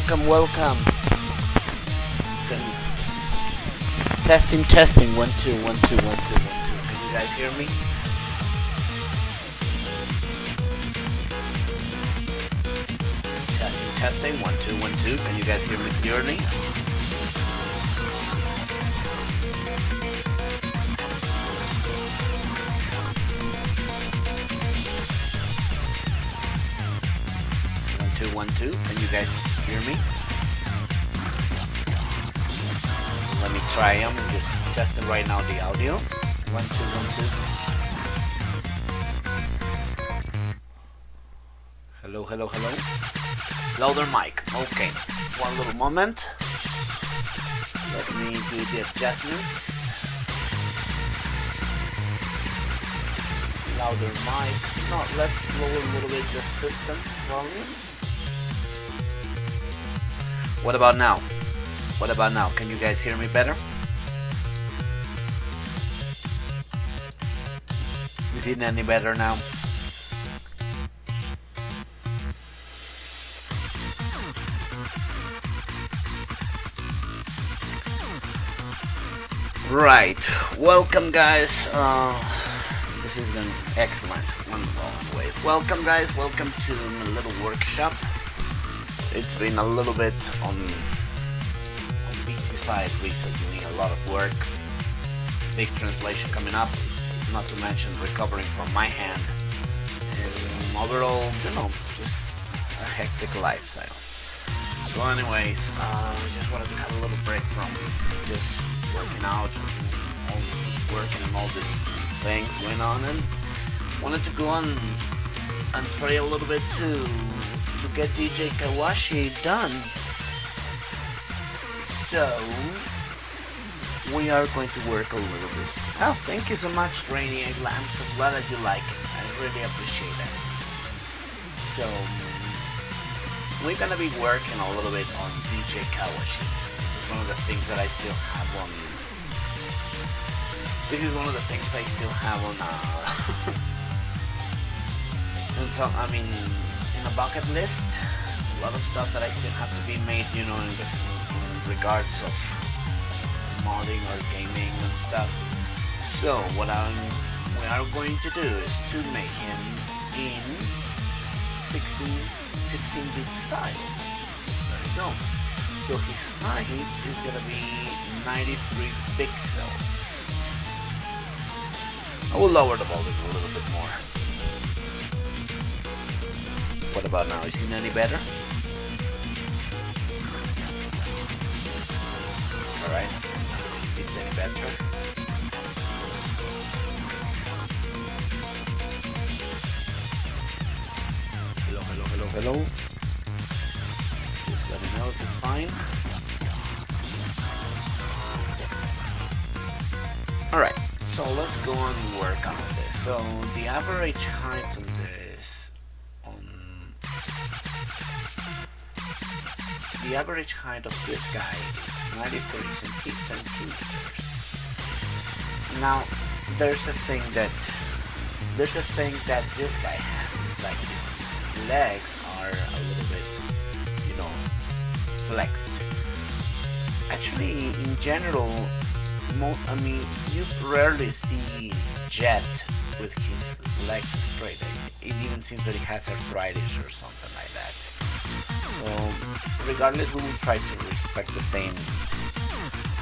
welcome, welcome. Testing, testing, 1 2 1 2 1 2 1 2. Can you guys hear me? Testing, testing, 1 2 1 2. Can you guys hear me clearly? One, two. Can you guys hear me? Let me try. I'm just testing right now the audio. 1 2 1 2. Hello, hello, hello. Louder mic. Okay. One little moment. Let me do the adjustment. Louder mic. No, let's lower a little bit the system volume. What about now? What about now? Can you guys hear me better? Is it any better now? Right. Welcome, guys. This is an excellent one. Wait. Welcome, guys. Welcome to my little workshop. It's been a little bit on busy side recently, a lot of work, big translation coming up, not to mention recovering from my hand, and overall, you know, just a hectic lifestyle. So anyways, just wanted to have a little break from just working out, all working and all this things going on, and wanted to go on and try a little bit to get DJ K-Washi done. So we are going to work a little bit. Oh, thank you so much, Rainy. I'm so glad that you like it. I really appreciate that. So we're gonna be working a little bit on DJ K-Washi. This is one of the things that I still have on. This is one of the things I still have on. And so I mean. A bucket list, a lot of stuff that I still have to be made, you know, in regards of modding or gaming and stuff. So what we are going to do is to make him in 16-bit style. There you go. So his height is gonna be 93 pixels. I will lower the volume a little bit more. What about now? Is it any better? Alright. Is it any better? Hello, hello, hello, hello. Just let me know if it's fine. Alright. So let's go on and work on this. So the average height on this the average height of this guy is 93 centimeters. Now, there's a thing that this guy has. It's like his legs are a little bit, you know, flexed. Actually, in general, you rarely see Jet with his legs straight. It even seems that he has arthritis or something like that. So, regardless, we will try to respect the same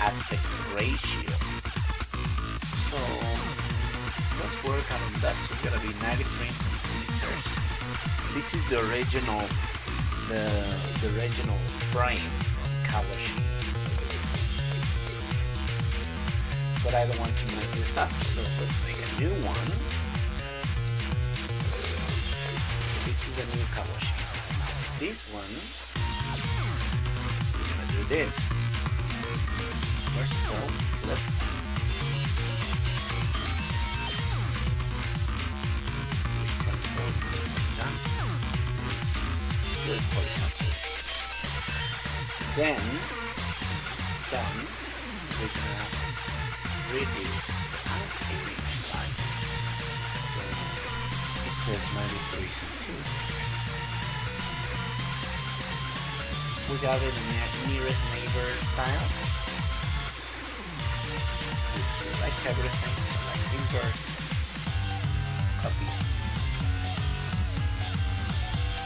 aspect ratio. So, let's work on that. So, it's gonna be 93 centimeters. This is the original frame from K-Washi. But I don't want to mess this up, so let's make a new one. This is a new K-Washi. This one, we're gonna do this. First of all, let's then we're gonna reduce the image size. So it says 93 centimeters. we have in the nearest neighbor style. It's like everything, like inverse copy.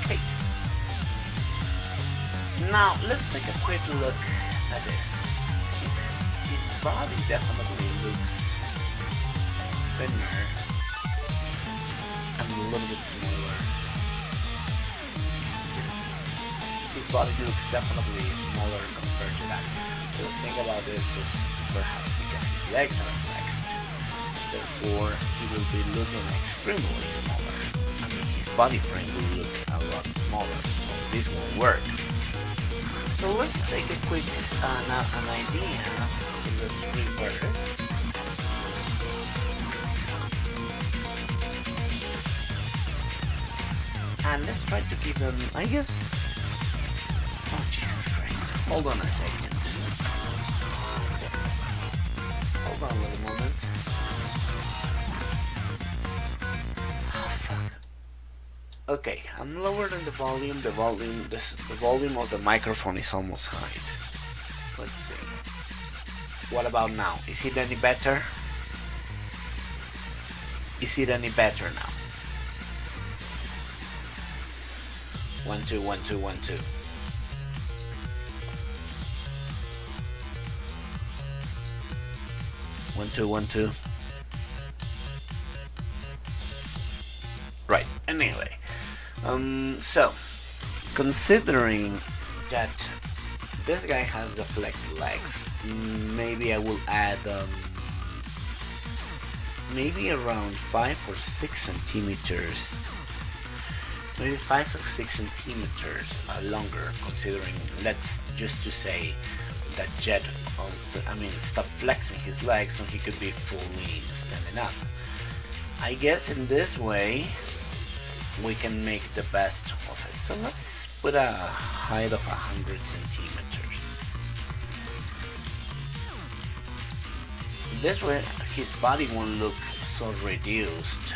Okay. Now let's take a quick look at this. His body definitely looks thinner and a little bit smaller. His body looks definitely smaller compared to that. So the thing about this is perhaps because his legs are flexed, therefore he will be looking extremely smaller. I mean, his body frame will look a lot smaller, so this won't work. So let's take a quick an idea. So let's reverse. And let's try to give them, I guess. Oh Jesus Christ! Hold on a second. Hold on a little moment. Oh fuck. Okay, I'm lowering the volume. The volume of the microphone is almost high. Let's see. What about now? Is it any better? Is it any better now? 1 2 1 2 1 2. One, two, 1 2. Right. Anyway, so considering that this guy has the flexed legs, maybe I will add maybe around 5 or 6 centimeters. Maybe 5 or 6 centimeters longer, considering, let's just to say that Jet, stop flexing his legs so he could be fully standing up. I guess in this way we can make the best of it. So let's put a height of 100 centimeters. This way his body won't look so reduced.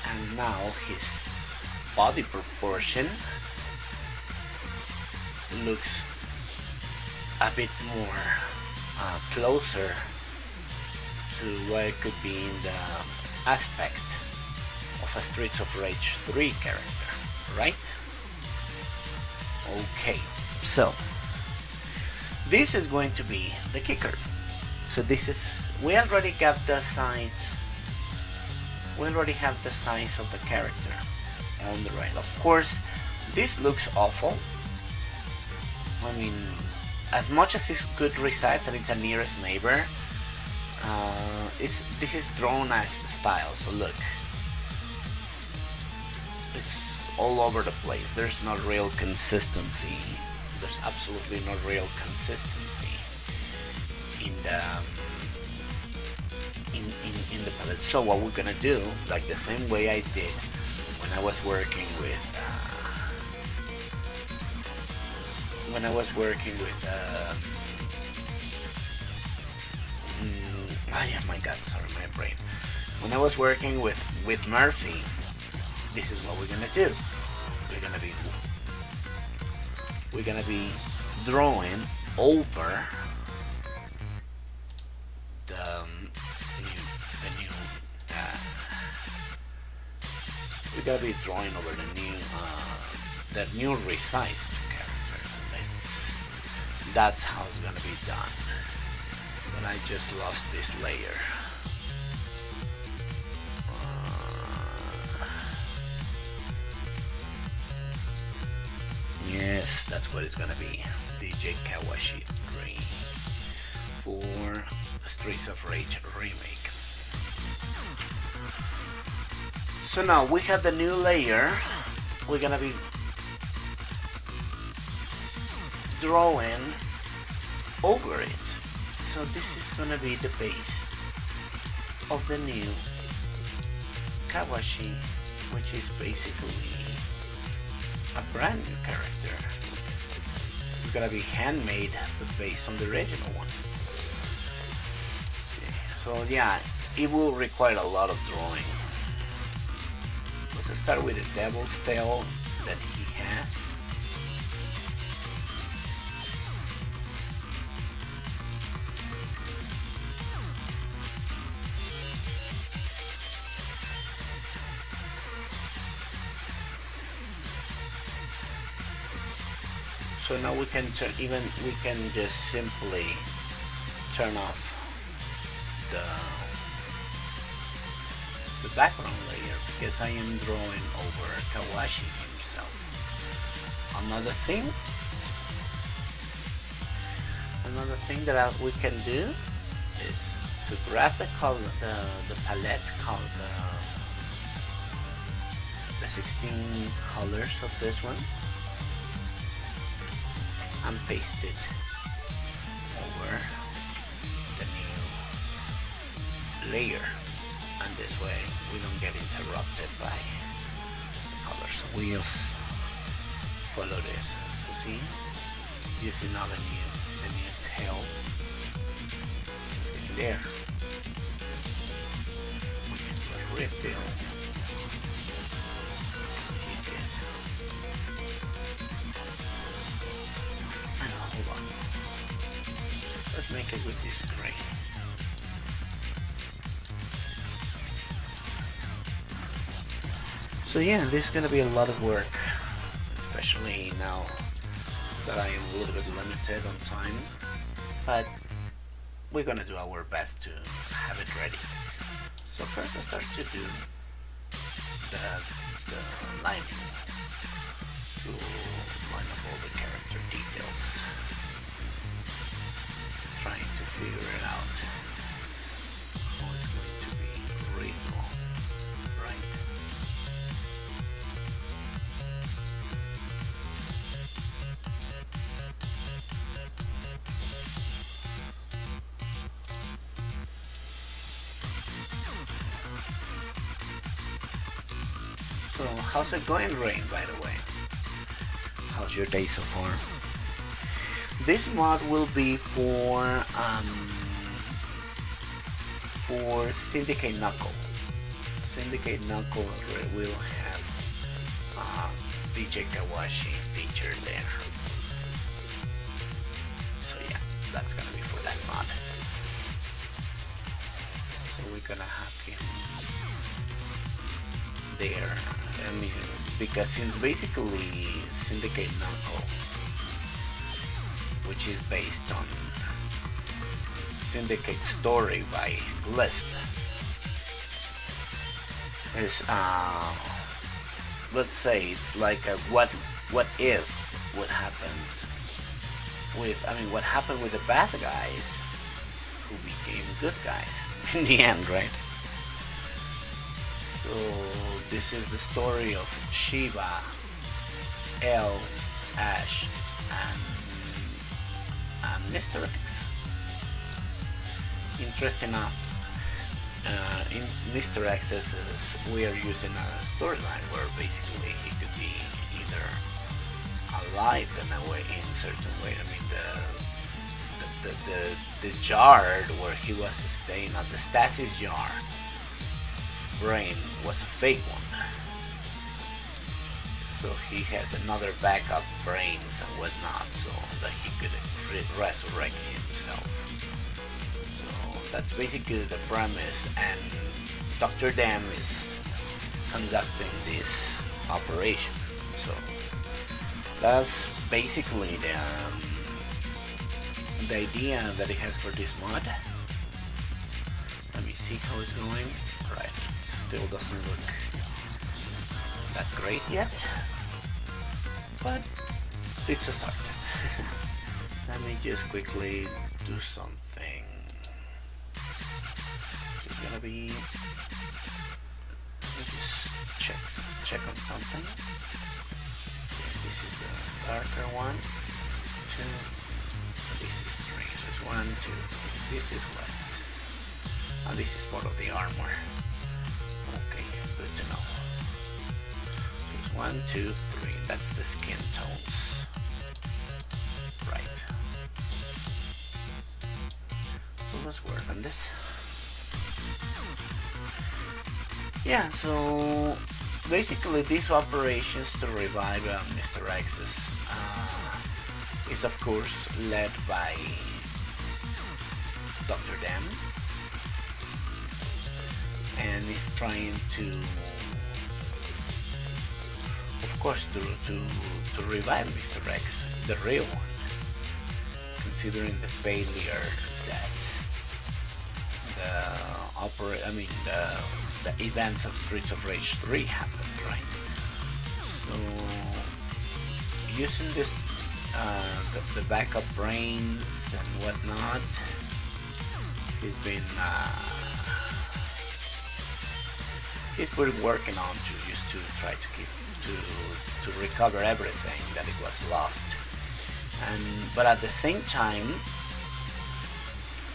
And now his body proportion looks a bit more closer to what it could be in the aspect of a Streets of Rage 3 character, right? Okay, so this is going to be the kicker. So this is, we already got the size. We already have the size of the character on the right. Of course, this looks awful. I mean, as much as this could resize and it's a nearest neighbor, this is drawn as style. So look, it's all over the place. There's no real consistency. There's absolutely no real consistency in the in the palette. So what we're gonna do, like the same way I did when I was working with oh my god, sorry, my brain. When I was working with Murphy, this is what we're gonna do. We're gonna be drawing over we're gonna be drawing over the new resized characters. That's how it's gonna be done. But I just lost this layer. Yes, that's what it's gonna be. DJ K-Washi 3 for Streets of Rage remake. So now we have the new layer. We're gonna be drawing over it. So this is gonna be the base of the new K-Washi, which is basically a brand new character. It's gonna be handmade but based on the original one. So yeah, it will require a lot of drawing. let's start with the devil's tail that he has. So now we can just simply turn off the background layer because I am drawing over K-Washi himself. Another thing that we can do is to grab the color, the palette called the 16 colors of this one, and paste it over the new layer, and this way we don't get interrupted by the colors. So we'll follow this. So see, using now the new tail in there, we can do a refill. Let's make it with this gray. So yeah, this is gonna be a lot of work, especially now that I am a little bit limited on time, but we're gonna do our best to have it ready. So first I start to do the lining to line up all the character details, trying to figure it out how it's going to be readable, right? So how's it going, Rain, by the way? How's your day so far? This mod will be for Syndicate Knuckle. Syndicate Knuckle will have DJ K-Washi featured there. So yeah, that's gonna be for that mod. So we're gonna have him there. I mean, because it's basically Syndicate Knuckle, which is based on Syndicate Story by Lisp. Is let's say it's like a what if would happen with, I mean, what happened with the bad guys who became good guys in the end, right? So this is the story of Shiva, L, Ash, and Mr. X. Interesting enough, in Mr. X's we are using a storyline where basically he could be either alive in a way, in a certain way. I mean, the jar where he was staying at the stasis jar brain was a fake one. So he has another backup brains and whatnot, so that he could resurrect himself. So that's basically the premise, and Dr. Dam is conducting this operation. So that's basically the idea that he has for this mod. Let me see how it's going. Right, still doesn't look that great yet, but it's a start. Let me just quickly do something. It's gonna be, let me just check on something. Okay, this is the darker one, 2, this is 3, so it's 1, 2, this is white, and this is part of the armor. Okay, good to know. 1, 2, 3, that's the skin tones. Right. So let's work on this. Yeah, so basically these operations to revive Mr. X's is of course led by Dr. Dan, and is trying to, of course, to revive Mr. X, the real one, considering the failure that the events of Streets of Rage 3 happened, right? So using this the backup brains and whatnot, he's been working on to try to keep to recover everything that it was lost, but at the same time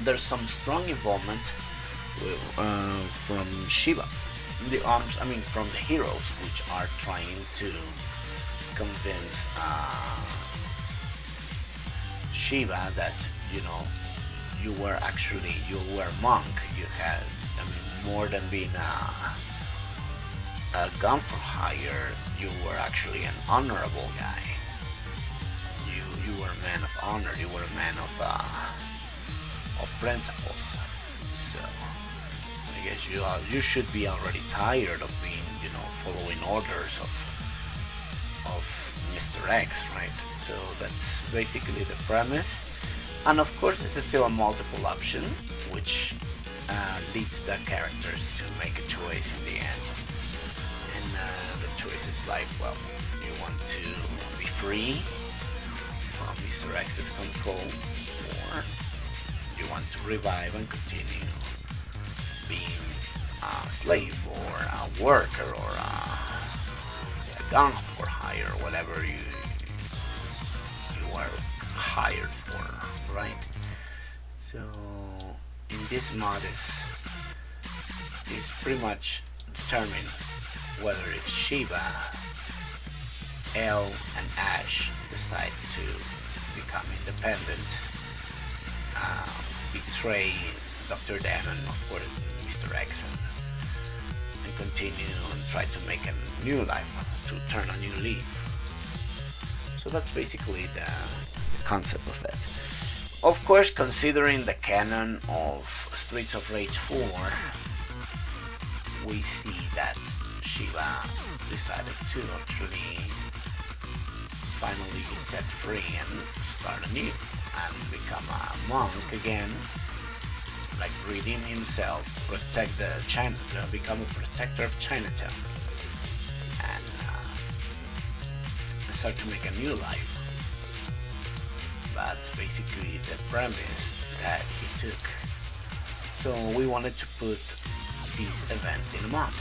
there's some strong involvement from Shiva, from the heroes, which are trying to convince Shiva that you were a monk. You had, more than being a gun for hire, you were actually an honorable guy. You were a man of honor. You were a man of principles. So I guess you should be already tired of being following orders of Mr. X, right? So that's basically the premise. And of course, this is still a multiple option, which leads the characters to make a choice in the end. And the choice is like, well, you want to be free from Mr. X's control, or you want to revive and continue being a slave or a worker or a gun for hire, or whatever you are hired for, right? So in this mod is pretty much determined whether it's Shiva, Elle, and Ash decide to become independent, betray Dr. Dan and of course Mr. X, and continue and try to make a new life, to turn a new leaf. So that's basically the concept of it. Of course, considering the canon of Streets of Rage 4, we see that Shiva decided to actually finally get set free and start anew and become a monk again, like redeem himself, protect the become a protector of Chinatown, and start to make a new life. That's basically the premise that he took. So we wanted to put these events in a mod,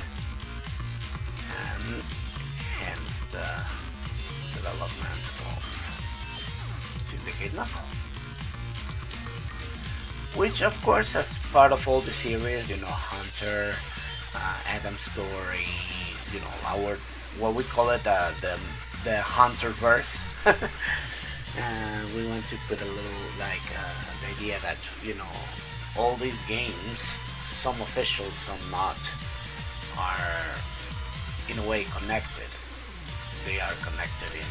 and hence the development of Syndicate Knuckle, which of course, as part of all the series, Hunter, Adam's story, our, what we call it, the Hunter verse. We want to put a little, like, the idea that, all these games, some official, some not, are in a way connected. They are connected in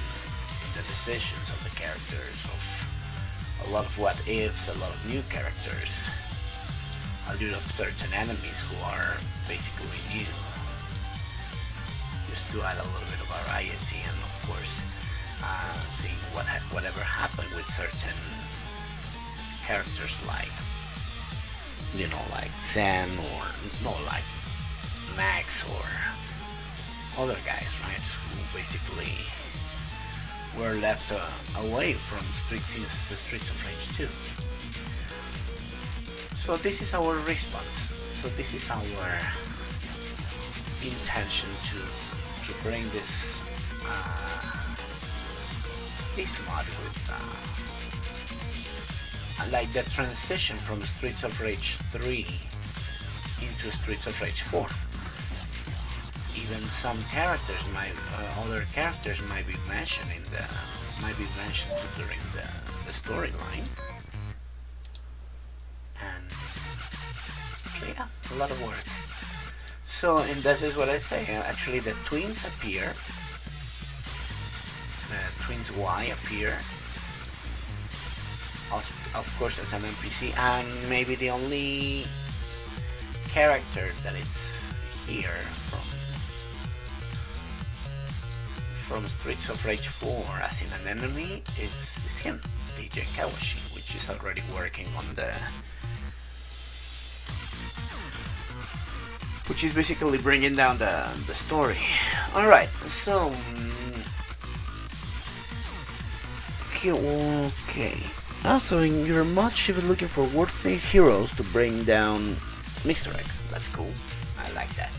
the decisions of the characters, of a lot of what ifs, a lot of new characters, a lot of certain enemies who are basically new, just to add a little bit of variety, and of course see whatever happened with certain characters, like like Zen, or like Max, or other guys, right, who basically were left away from the Streets of Rage 2. So this is our response. So this is our intention to bring this mod with like the transition from Streets of Rage 3 into Streets of Rage 4. Even some characters other characters might be mentioned during the storyline, and so yeah, a lot of work. So, and this is what I say. Actually, the twins appear. The twins Y appear. Of course, as an NPC, and maybe the only character that it's here from Streets of Rage 4 as in an enemy is him, DJ K-Washi, which is already working on the, which is basically bringing down the story. Alright, so okay. Also, in your mod, she was looking for worthy heroes to bring down Mr. X. That's cool. I like that.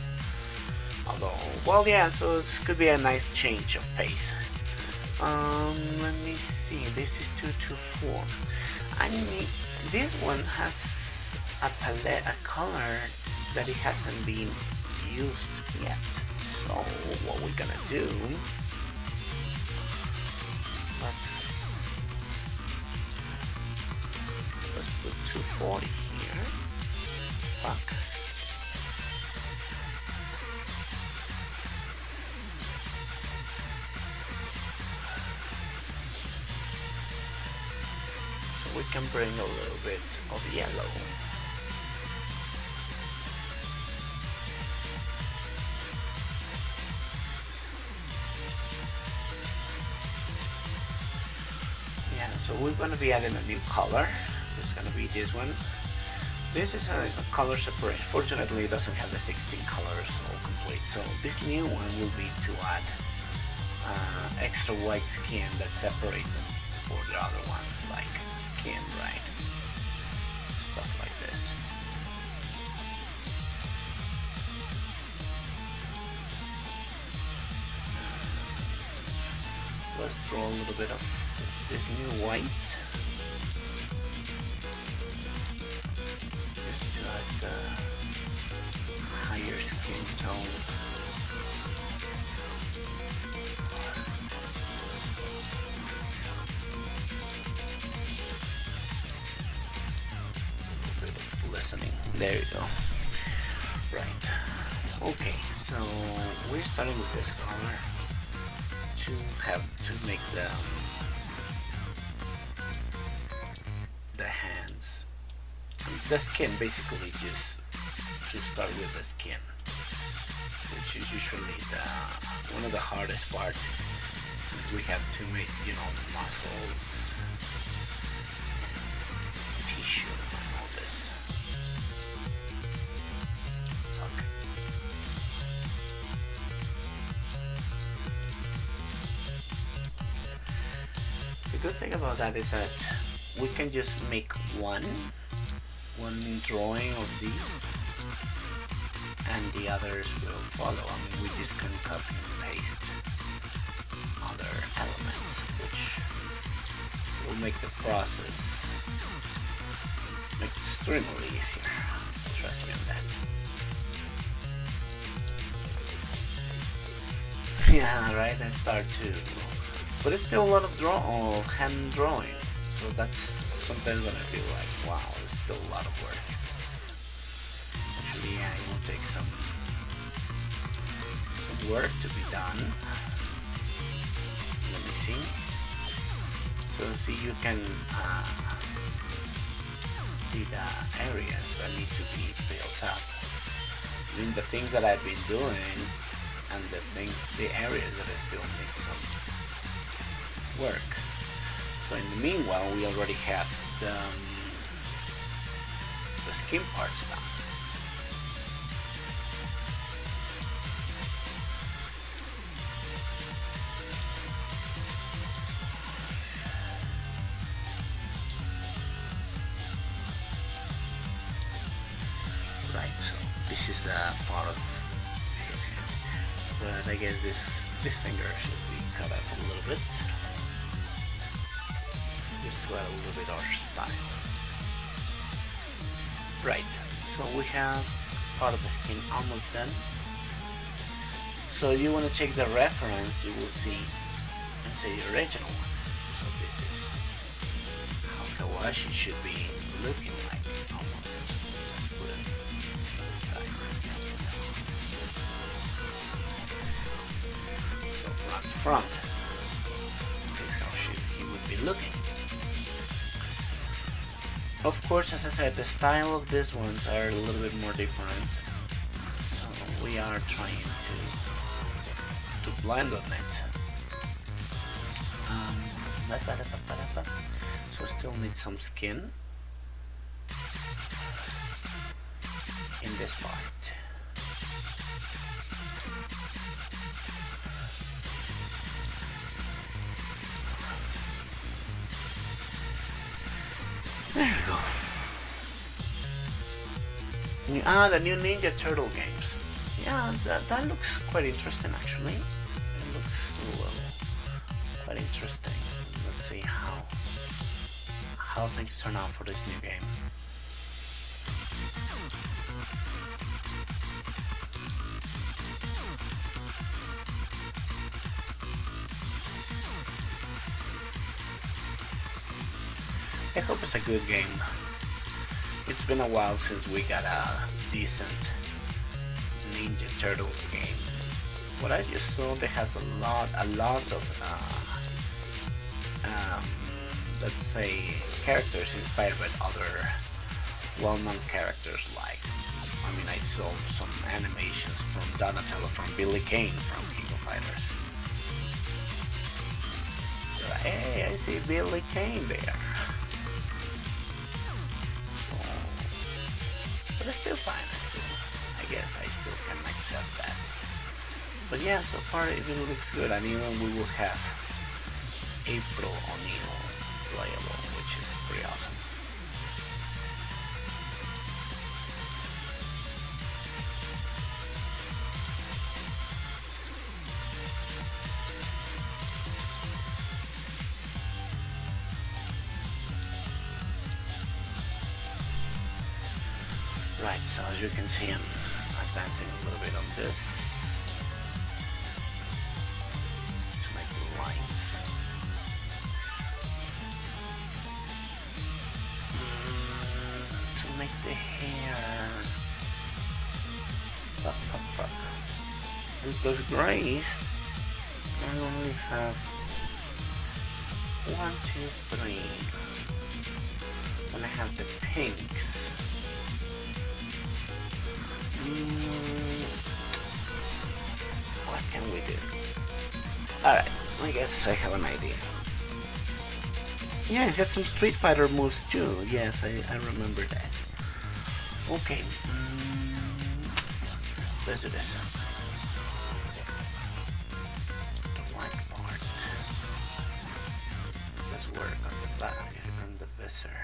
Although, well, yeah, so this could be a nice change of pace. Let me see. This is 224. I mean, this one has a palette, a color that it hasn't been used yet. So, what we're gonna do? Let's put 240 here. Fuck. So we can bring a little bit of yellow. Yeah, so we're going to be adding a new color. It's going to be this one. This is a color separation. Fortunately, it doesn't have the 16 colors all complete. So this new one will be to add extra white skin that separates them for the other ones, like skin, right? Stuff like this. Let's draw a little bit of this new white. The higher skin tone. A bit of listening. There you go. Right. Okay, so we're starting with this color to make the hands. The skin, basically, just to start with the skin, which is usually one of the hardest parts. We have to make, muscles, tissue, and all this. Okay. The good thing about that is that we can just make one drawing of these and the others will follow. I mean, we just can copy and paste other elements, which will make the process extremely easier. Trust me on that. Yeah, right, and start to, but it's still a lot of hand drawing, so that's sometimes when I feel like, wow, it's still a lot of work. Actually, yeah, it will take some work to be done. Let me see. So see, you can see the areas that need to be built up. I mean, the things that I've been doing and the areas that I still need some work. So in the meanwhile, we already have the skin parts done. Right, so this is the part of it. But I guess this finger should be cut up a little bit. Just to add a little bit of style. Right, so we have part of the skin almost done. So if you want to check the reference, you will see, let's say, the original one. So this is how K-Washi should be looking like, almost. Let's put it this side. front. This is how he would be looking. Of course, as I said, the style of these ones are a little bit more different, so we are trying to blend on it. So still need some skin in this part. There we go. The new Ninja Turtle games. Yeah, that looks quite interesting actually. It looks quite interesting. Let's see how things turn out for this new game. I hope it's a good game. It's been a while since we got a decent Ninja Turtle game. What I just saw, they have a lot of let's say characters inspired by other well-known characters. Like, I mean, I saw some animations from Donatello, from Billy Kane from King of Fighters. So, hey, I see Billy Kane there. But it's still fine. I guess I still can accept that. But yeah, so far it looks good. And even we will have April O'Neil playable, which is pretty awesome. Right, so as you can see, I'm advancing a little bit on this to make the lines. To make the hair. With those grays, I only have 1, 2, 3. When I have the pinks. What can we do? Alright, I guess I have an idea. Yeah, it has some Street Fighter moves too. Yes, I remember that. Okay. Let's do this. The white part. Let's work on the back and the visor.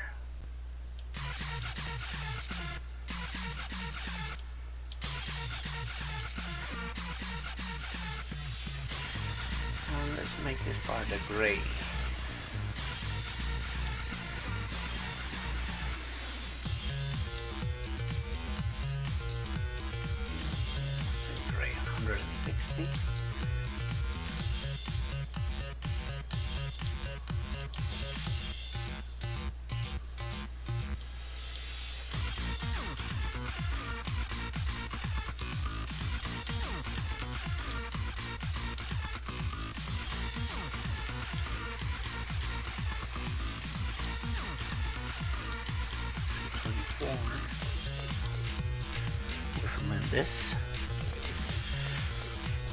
Let's make this part a gray. Gray 160. Recommend this.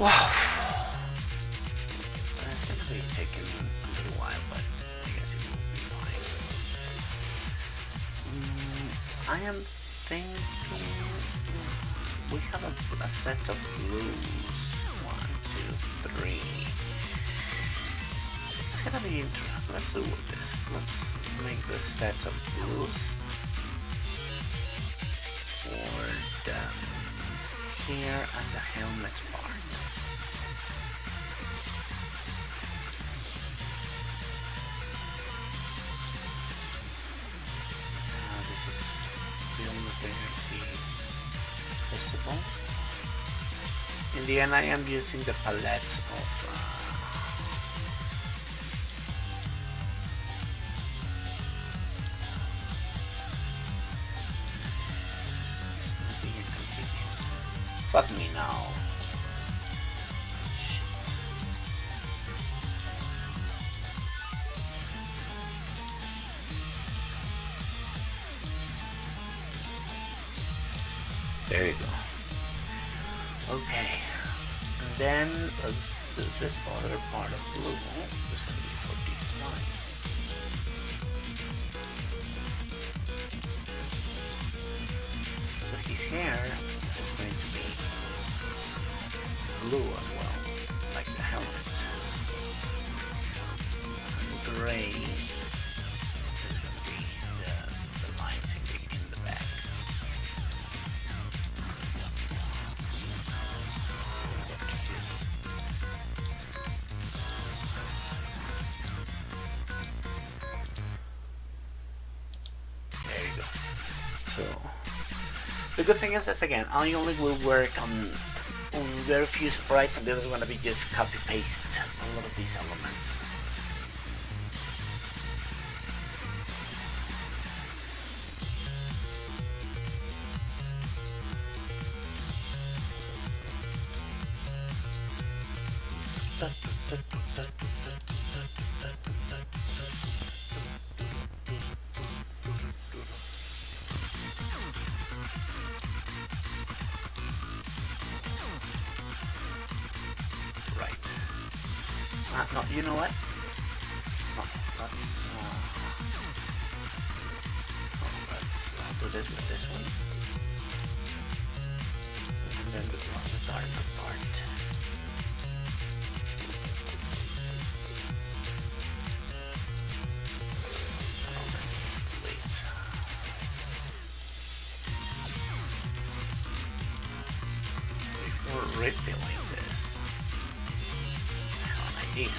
Wow. It's gonna be taking a little while, but I guess it will be fine. I am thinking we have a set of blues. 1, 2, 3. It's gonna be interesting. Let's do this. Let's make the set of blues. For the hair and the helmet part. Now this is still not very visible. In the end, I am using the palette of fuck me now. There you go. Okay. And then let's do this other part of blue. This is going to be for this line. So his hair is going to be blue as well, like the helmet. And gray is going to be the lines in the back. There you go. So the good thing is that again, I only will work on very few sprites, and this is going to be just copy paste a lot of these elements. No, you know what? No, let's do this with this one. And then the darker part. Oh, let's wait. Before refilling this, I have an idea.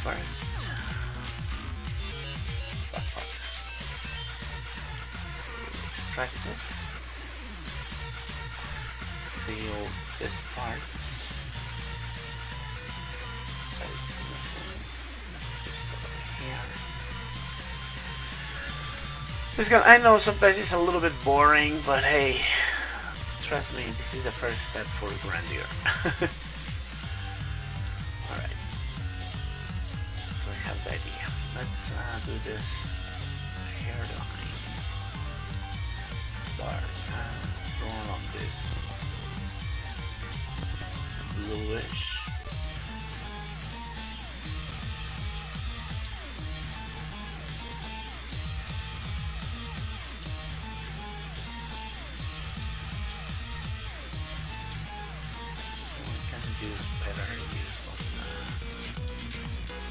First, extract this, fill this part, here. I know sometimes it's a little bit boring, but hey, trust me, this is the first step for grandeur. Alright. I have the idea. Let's do this hairline bar and draw on this bluish. So we can do better use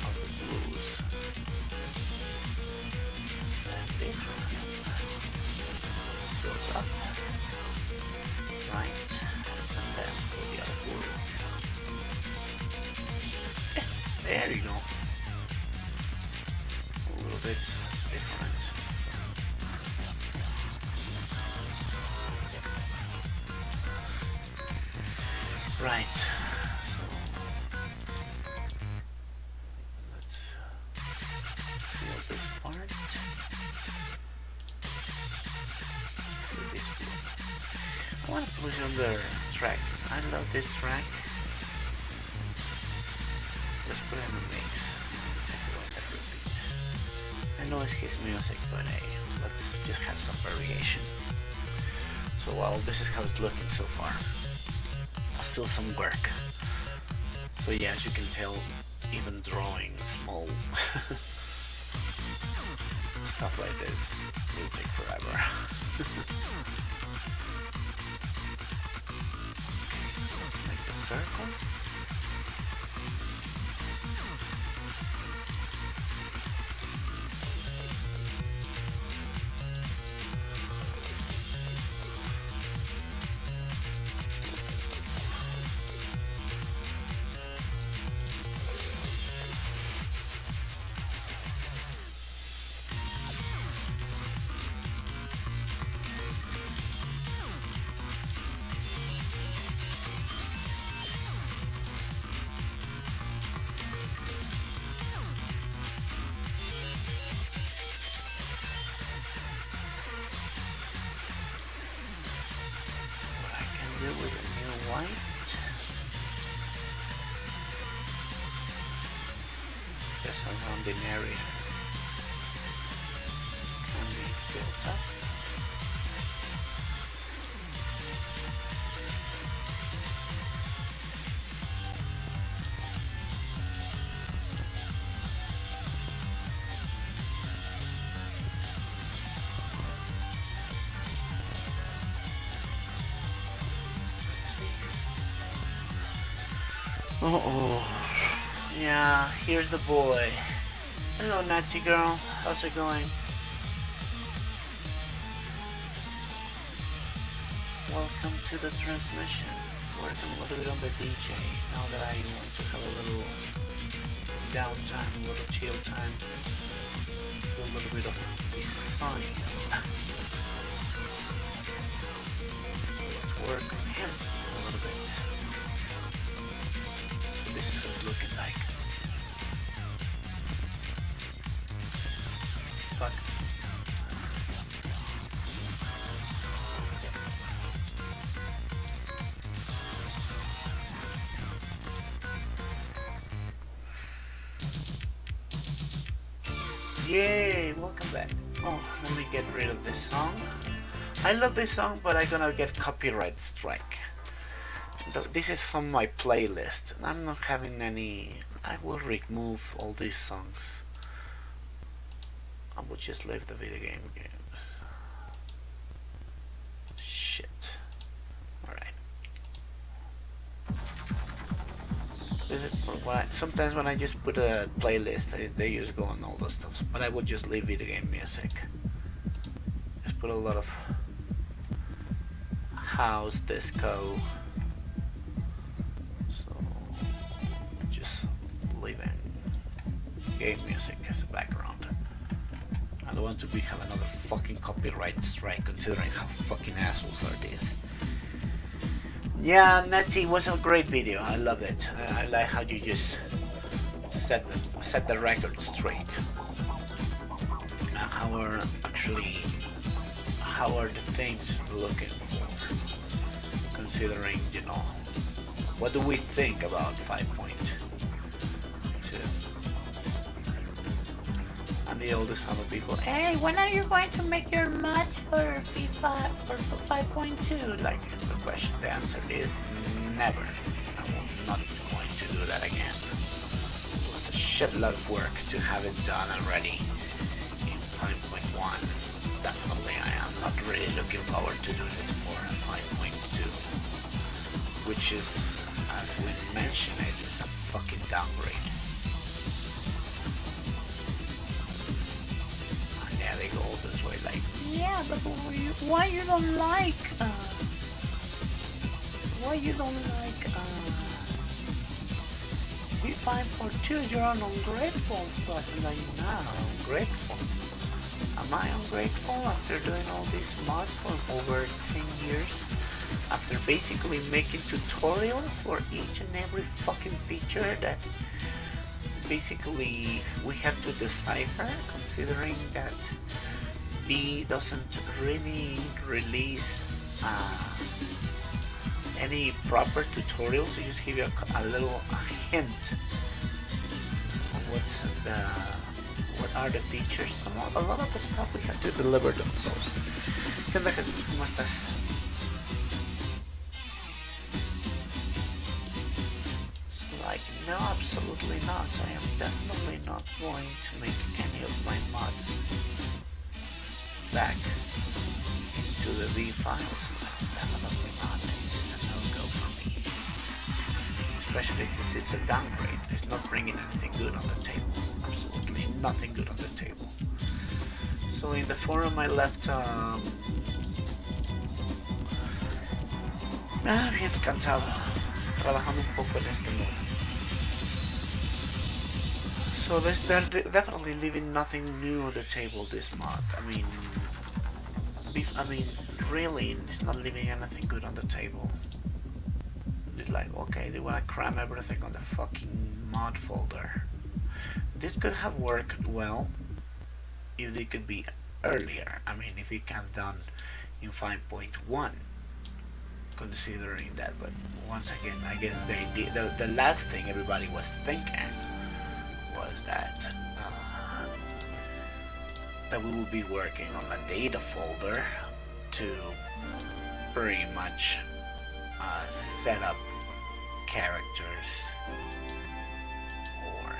of the blues. And this one goes up, right, and then for the other blue. There you go. A little bit different. Right. I want to push on the track. I love this track. Let's put it in the mix. I know it's his music, but hey, let's just have some variation. So while this is how it's looking so far, still some work. So yeah, as you can tell, even drawing small stuff like this will take forever. Make the circle. With a new white. Just surrounding areas. And filter. Oh, yeah, here's the boy. Hello, Natty girl. How's it going? Welcome to the transmission. Working a little bit on the DJ. Now that I want to have a little downtime, a little chill time, do a little bit of design. Let's work on him a little bit. This is what it's looking like. Fuck. Yay, welcome back. Oh, let me get rid of this song. I love this song, but I'm gonna get copyright strike. This is from my playlist. I'm not having any. I will remove all these songs. I will just leave the video game games. Shit. Alright. This is for what sometimes when I just put a playlist, they just go on all the stuff. But I would just leave video game music. Just put a lot of house, disco. Game music as a background. I don't want to have another fucking copyright strike considering how fucking assholes are these. Yeah, Netty was a great video. I love it. I like how you just set the record straight. How are the things looking for? Considering, you know, what do we think about 5.2? The oldest other people. Hey, when are you going to make your mods for v5 or for 5.2? Like the question, the answer is never. I'm not going to do that again. It was a shitload of work to have it done already in 5.1. Definitely, I am not really looking forward to doing it for 5.2, which is, as we mentioned, it's a fucking downgrade. They go all this way, like, yeah, but why you don't like v5.2? You're an ungrateful person. Like, no, ungrateful. Am I ungrateful after doing all these mods for over 10 years? After basically making tutorials for each and every fucking feature that basically we have to decipher, considering that V doesn't really release any proper tutorials. To just give you a little hint of what are the features. A lot of the stuff we have to deliver themselves. ¿Qué onda, Jesús? ¿Cómo estás? Like, no, absolutely not. I am definitely not going to make any of my mods back into the V files. Definitely not. It's a no-go for me. Especially since it's a downgrade. It's not bringing anything good on the table. Absolutely nothing good on the table. So in the forum I left bien cansado, trabajando un poco en este modo. So they're definitely leaving nothing new on the table this month. I mean, really, it's not leaving anything good on the table. It's like, okay, they want to cram everything on the fucking mod folder. This could have worked well if they could be earlier. I mean, if it can done in 5.1, considering that. But once again, I guess the last thing everybody was thinking was that that we will be working on a data folder to pretty much set up characters or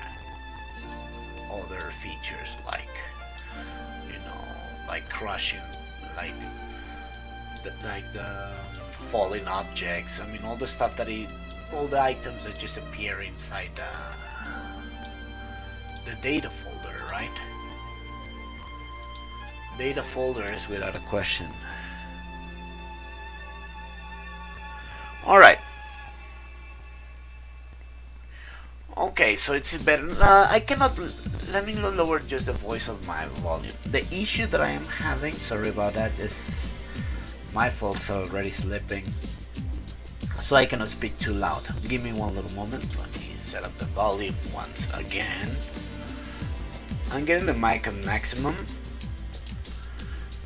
other features like, you know, like crushing, like the falling objects. I mean, all the stuff that all the items that just appear inside the data folder, right? Data folder is without a question. Alright. Okay, so it's better. I cannot. Let me lower just the voice of my volume. The issue that I am having, sorry about that, is my folks are already sleeping, so I cannot speak too loud. Give me one little moment. Let me set up the volume once again. I'm getting the mic on maximum,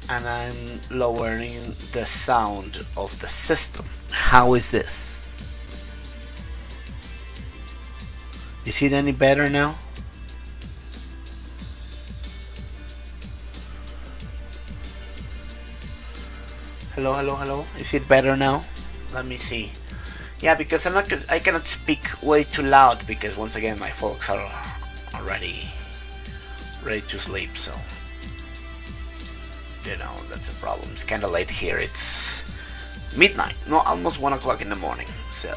and I'm lowering the sound of the system. How is this? Is it any better now? Hello, hello, hello. Is it better now? Let me see. Yeah, because I cannot speak way too loud because once again my folks are already ready to sleep, so you know that's a problem. It's kind of late here. It's midnight, no, almost 1 o'clock in the morning, so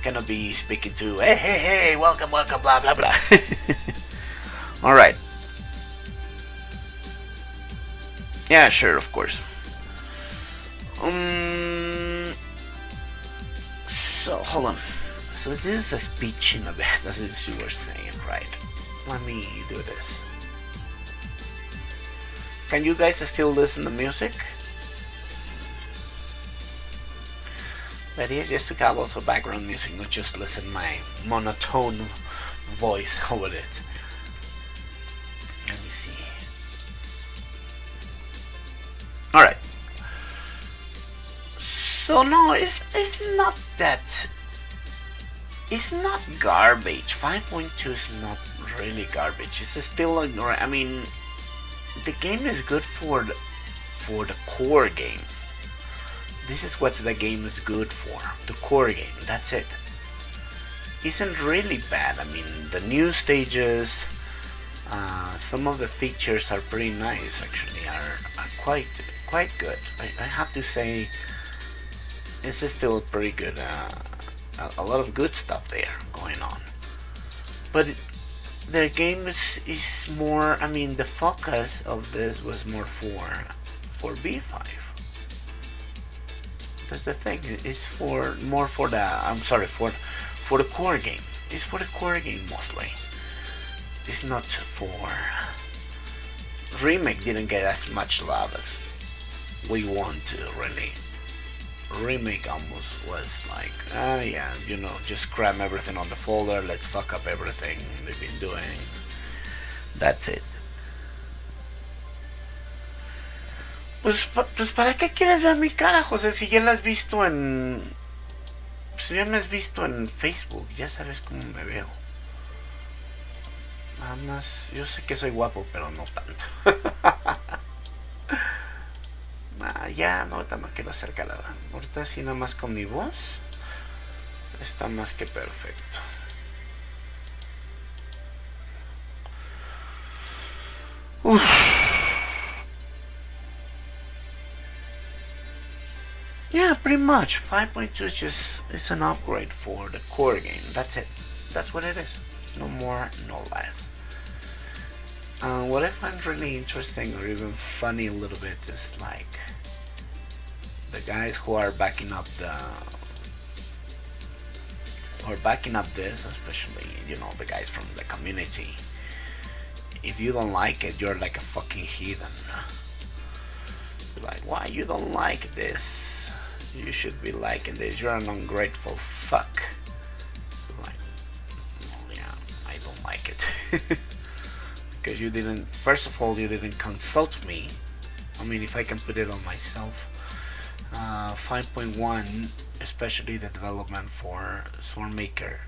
cannot be speaking to hey, welcome, blah blah blah. All right. Yeah, sure, of course. So hold on. So this is a speech in a bit, as you were saying, right? Let me do this. Can you guys still listen to music? The idea is just to have also background music, not just listen my monotone voice over it. Let me see. Alright. So no, it's not that. It's not garbage. 5.2 is not really garbage. It's still, I mean, the game is good for the core game. This is what the game is good for. The core game. That's it. Isn't really bad. I mean, the new stages, some of the features are pretty nice. Actually, are quite good. I have to say, this is still pretty good. A lot of good stuff there going on. But the game is more. I mean, the focus of this was more for v5. That's the thing. It's for more for the. I'm sorry, for the core game. It's for the core game mostly. It's not for. Remake didn't get as much love as we want to really. Remake almost was like, yeah, you know, just cram everything on the folder, let's fuck up everything they've been doing. That's it. Pues ¿para qué quieres ver mi cara, José? Si ya la has visto en... Pues ya me has visto en Facebook, ya sabes cómo me veo. Nada más, yo sé que soy guapo, pero no tanto. Ya, no, ahorita no quiero hacer calada. Ahorita sí, nada más con mi voz está más que perfecto. Uf. Yeah, pretty much. 5.2 is just it's an upgrade for the core game. That's it. That's what it is. No more, no less. What I find really interesting or even funny a little bit is like the guys who are backing up this, especially, you know, the guys from the community. If you don't like it, you're like a fucking heathen. You're like, why you don't like this? You should be liking this. You're an ungrateful fuck. Like, well, yeah, I don't like it. Because you didn't, first of all, you didn't consult me. I mean, if I can put it on myself. 5.1, especially the development for SORmaker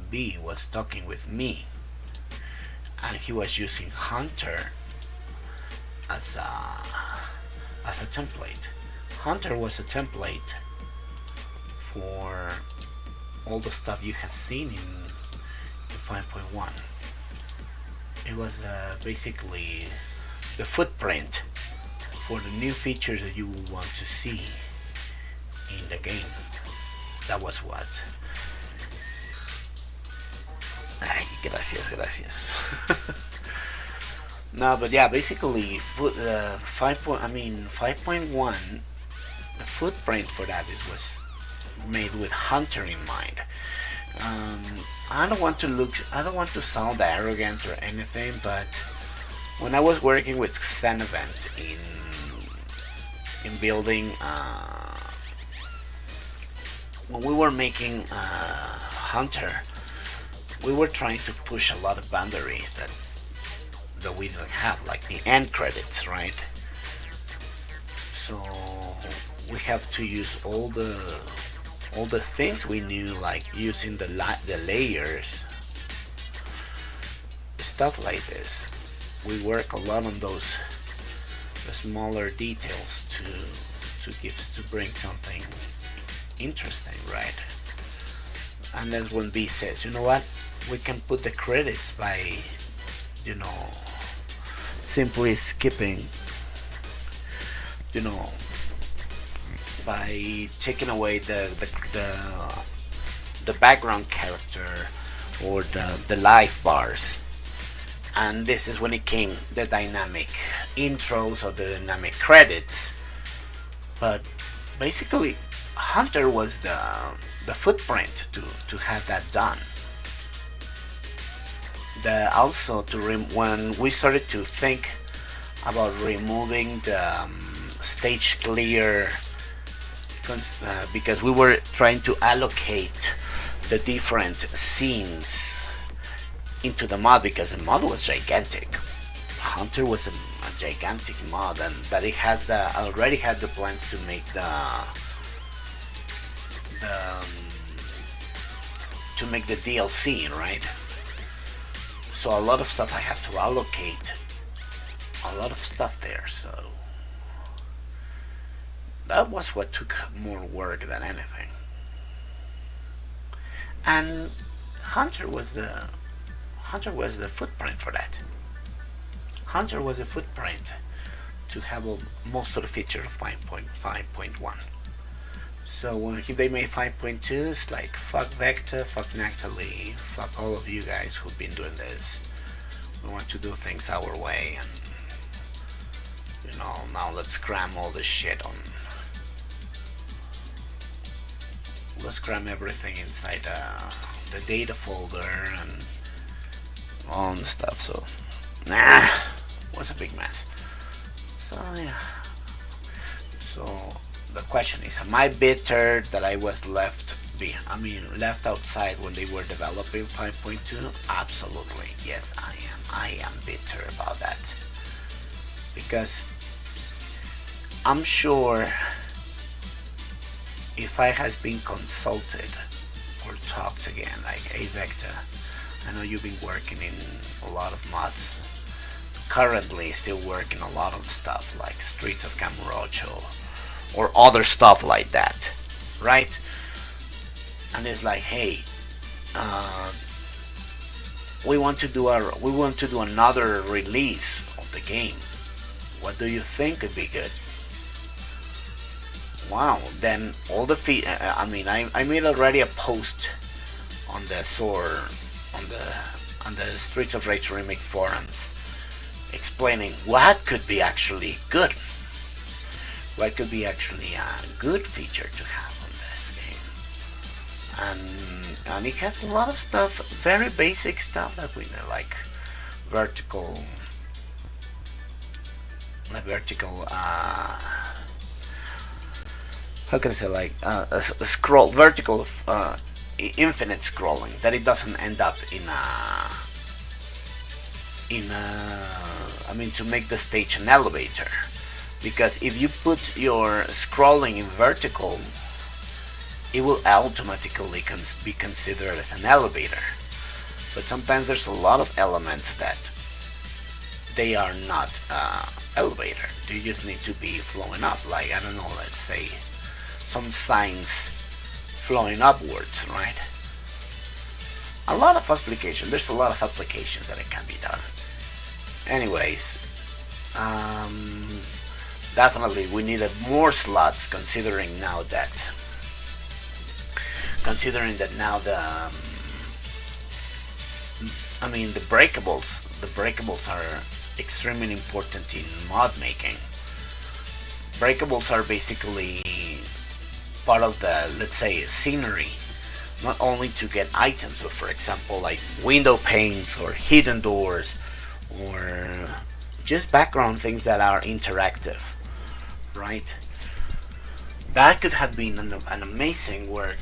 B was talking with me, and he was using Hunter as a template. Hunter was a template for all the stuff you have seen in 5.1. It was basically the footprint for the new features that you will want to see in the game. That was what. Ay, gracias. No, but yeah, basically, 5.1, the footprint for that was made with Hunter in mind. I don't want to sound arrogant or anything, but when I was working with Xenevent in building, when we were making Hunter, we were trying to push a lot of boundaries that we didn't have, like the end credits, right? So we have to use all the things we knew, like using the layers, stuff like this. We work a lot on the smaller details to bring something interesting, right? And that's when B says, you know what, we can put the credits by, simply skipping, by taking away the background character or the live bars. And this is when it came the dynamic intros or the dynamic credits. But basically, Hunter was the footprint to have that done. Also when we started to think about removing the stage clear, because we were trying to allocate the different scenes into the mod, because the mod was gigantic. Hunter was a gigantic mod, and that it has already had the plans to make the DLC, right? So a lot of stuff I have to allocate, a lot of stuff there. So that was what took more work than anything. And Hunter was the footprint for that. Hunter was a footprint to have most of the features of 5.1. So when they made 5.2, it's like, fuck Vector, fuck Natalie, fuck all of you guys who've been doing this. We want to do things our way, and now let's cram all this shit on. Let's cram everything inside the data folder and all the stuff. So was a big mess. So yeah. So the question is, am I bitter that I was left outside when they were developing 5.2? Absolutely, yes, I am. I am bitter about that, because I'm sure if I had been consulted or talked again, like, hey Vector, I know you've been working in a lot of mods, currently still working a lot of stuff like Streets of Camurocho or other stuff like that, right? And it's like, hey, we want to do another release of the game. What do you think would be good? Wow, then all the I made already a post on the on the Streets of Rage remake forums explaining what could be actually good. What could be actually a good feature to have on this game. And it has a lot of stuff, very basic stuff that we know, like vertical how can I say, like a vertical infinite scrolling, that it doesn't end up to make the stage an elevator, because if you put your scrolling in vertical, it will automatically be considered as an elevator. But sometimes there's a lot of elements that they are not elevator. They just need to be flowing up. Like, I don't know, let's say some signs flowing upwards, right? A lot of applications. There's a lot of applications that it can be done. Anyways, definitely we needed more slots, considering that now the breakables are extremely important in mod making. Breakables are basically part of the, let's say, scenery, not only to get items, but for example like window panes or hidden doors or just background things that are interactive, right? That could have been an amazing work.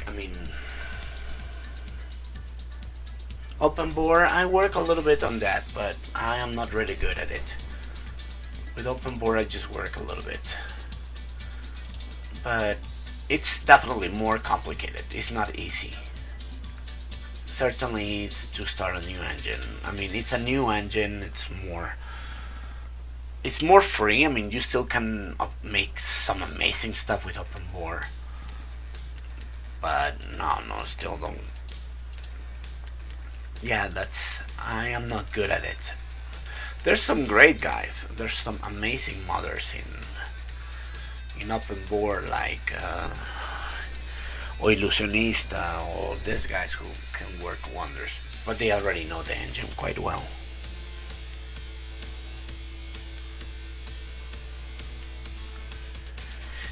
Open bore, I work a little bit on that, but I am not really good at it. With open bore I just work a little bit, but it's definitely more complicated. It's not easy. Certainly it's to start a new engine. It's a new engine, it's more free. You still can make some amazing stuff with open bore, but still don't. Yeah, I am not good at it. There's some great guys. There's some amazing modders in open bore, like or Illusionista, or these guys who can work wonders, but they already know the engine quite well.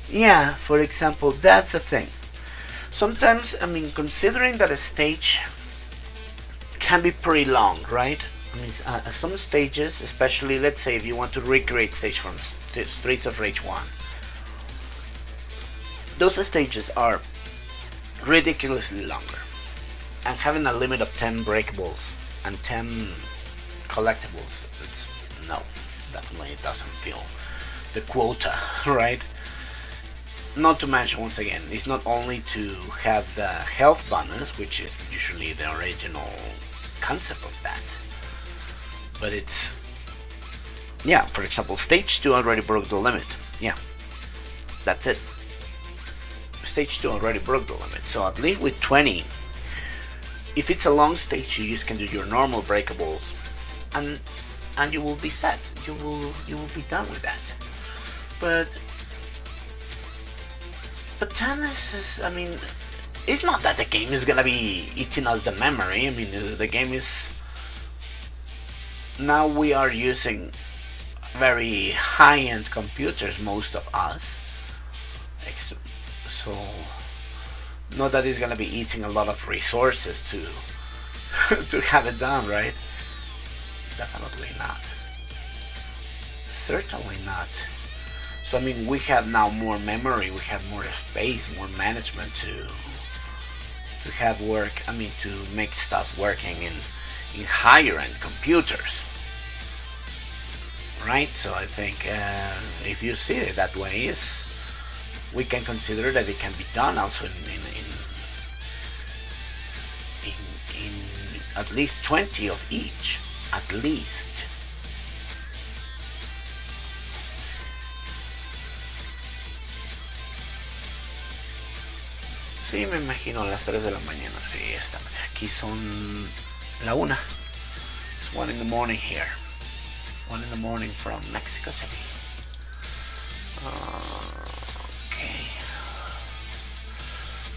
Yeah, for example, that's a thing. Sometimes, considering that a stage can be pretty long, right? Some stages, especially, let's say, if you want to recreate stage from Streets of Rage 1, those stages are ridiculously longer, and having a limit of 10 breakables and 10 collectibles, definitely it doesn't feel the quota, right? Not to mention, once again, it's not only to have the health bonus, which is usually the original concept of that, but it's, yeah, for example, stage 2 already broke the limit. Yeah, that's it. Stage 2 already broke the limit, so at least with 20, if it's a long stage, you just can do your normal breakables, and you will be set. You will be done with that. But tennis is, it's not that the game is gonna be eating us the memory. The game is, now we are using very high-end computers, most of us, so not that it's gonna be eating a lot of resources to to have it done, right? Definitely not. Certainly not. So we have now more memory, we have more space, more management to have work. To make stuff working in higher end computers, right? So I think if you see it that way, we can consider that it can be done also in at least 20 of each, at least. Sí, me imagino a las 3 de la mañana. Sí, aquí son la 1. It's 1 in the morning here. 1 in the morning from Mexico City. Okay.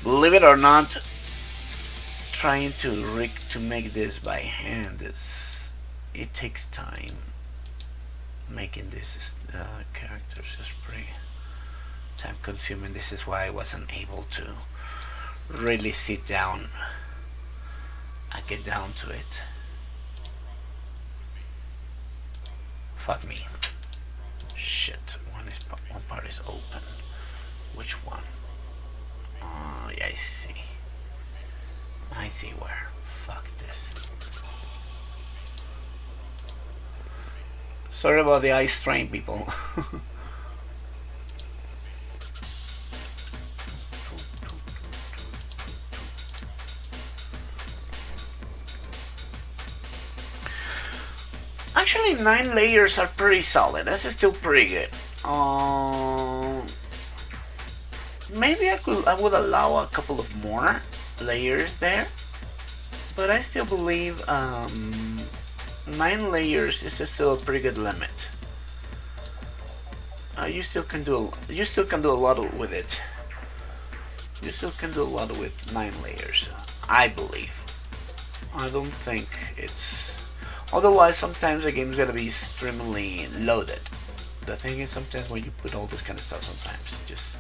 Believe it or not, trying to make this by hand it takes time. Making these characters is pretty time consuming. This is why I wasn't able to really sit down and get down to it. Fuck me. Shit. One part is open. Which one? Oh, yeah, I see where. Fuck this. Sorry about the ice train, people. Actually, 9 layers are pretty solid. That's still pretty good. Maybe I would allow a couple of more layers there, but I still believe 9 layers is still a pretty good limit. You still can do a lot with it. You still can do a lot with 9 layers, I believe. I don't think it's... Otherwise, sometimes the game's gonna be extremely loaded. The thing is, sometimes when you put all this kind of stuff, sometimes it's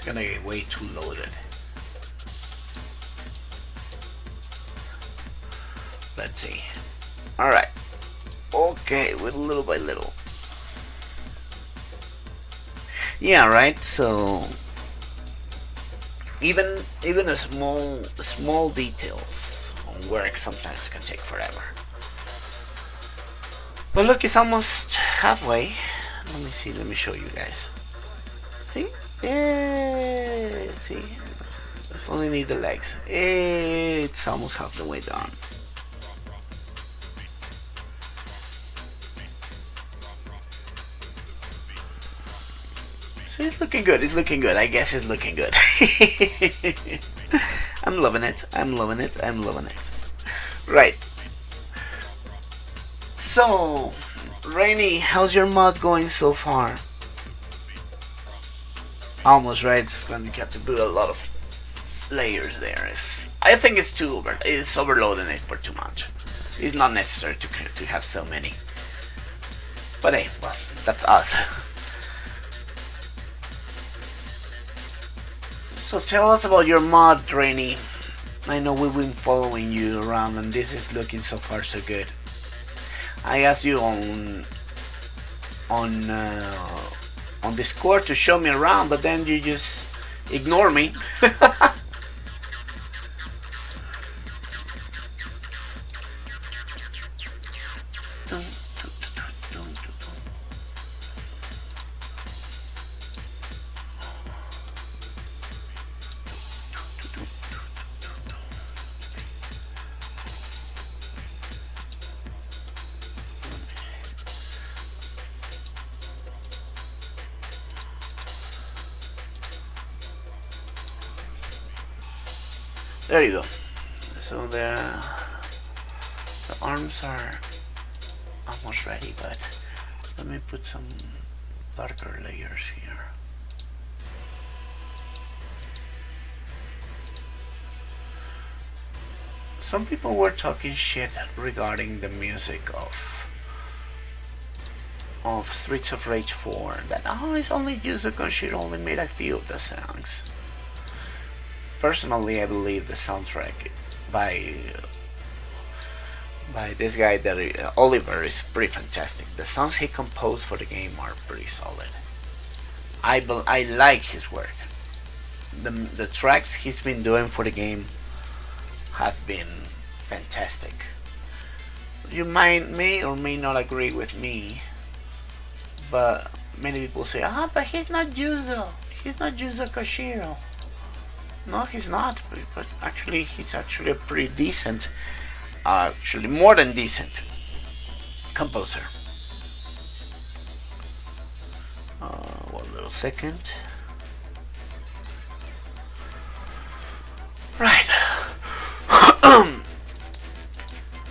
gonna get way too loaded. Let's see. Alright. Okay, with little by little. Yeah, right, so even a small details on work sometimes can take forever. But look, it's almost halfway. Let me see, let me show you guys. See? Yeah, see? Just only need the legs. It's almost half the way done. So it's looking good, it's looking good. I guess it's looking good. I'm loving it, I'm loving it, I'm loving it. Right. So, Rainy, how's your mod going so far? Almost right. It's going to have to do a lot of layers there. I think it's it's overloading it for too much. It's not necessary to have so many. But hey, well, that's us. So tell us about your mod, Rainy. I know we've been following you around, and this is looking so far so good. I asked you on Discord to show me around, but then you just ignore me. There you go. So the arms are almost ready, but let me put some darker layers here. Some people were talking shit regarding the music of Streets of Rage 4, that it's only used because she only made a few of the songs. Personally, I believe the soundtrack by this guy, Oliver, is pretty fantastic. The songs he composed for the game are pretty solid. I like his work. The tracks he's been doing for the game have been fantastic. You may or may not agree with me, but many people say, but he's not Yuzo. He's not Yuzo Koshiro. No, he's not, but actually he's actually a pretty decent, actually more than decent composer. One little second. Right.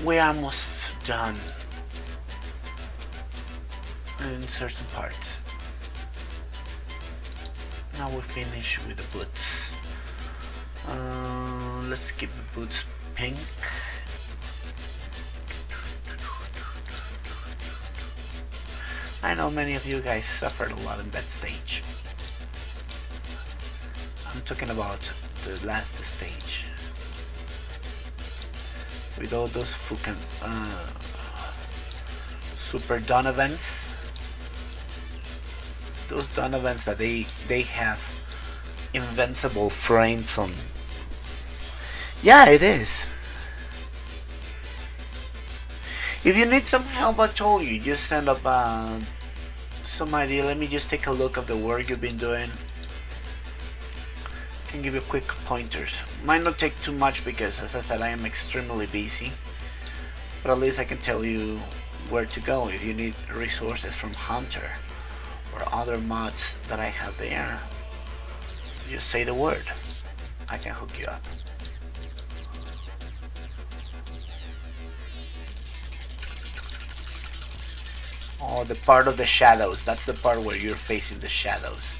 We're almost done in certain parts. Now we finish with the boots. Let's keep the boots pink. I know many of you guys suffered a lot in that stage. I'm talking about the last stage. With all those fucking super Donovans. Those Donovans that they have invincible frames on. Yeah, it is. If you need some help, I told you, just send up some idea. Let me just take a look at the work you've been doing. Can give you quick pointers. Might not take too much because, as I said, I am extremely busy. But at least I can tell you where to go. If you need resources from Hunter or other mods that I have there, just say the word. I can hook you up. Oh, the part of the shadows. That's the part where you're facing the shadows.